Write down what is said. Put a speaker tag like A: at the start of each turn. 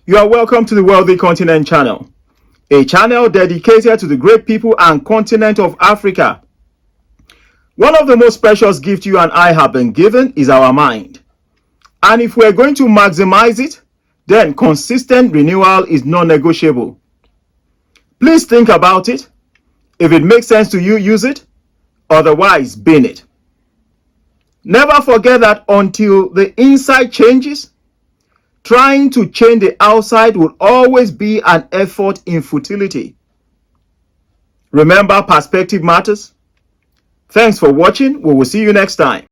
A: You are welcome to the Wealthy Continent channel, a channel dedicated to the great people and continent of Africa. One of the most precious gifts you and I have been given is our mind. And if we're going to maximize it, then consistent renewal is non-negotiable. Please think about it. If it makes sense to you, use it. Otherwise, bin it. Never forget that until the inside changes, trying to change the outside will always be an effort in futility. Remember, perspective matters. Thanks for watching. We will see you next time.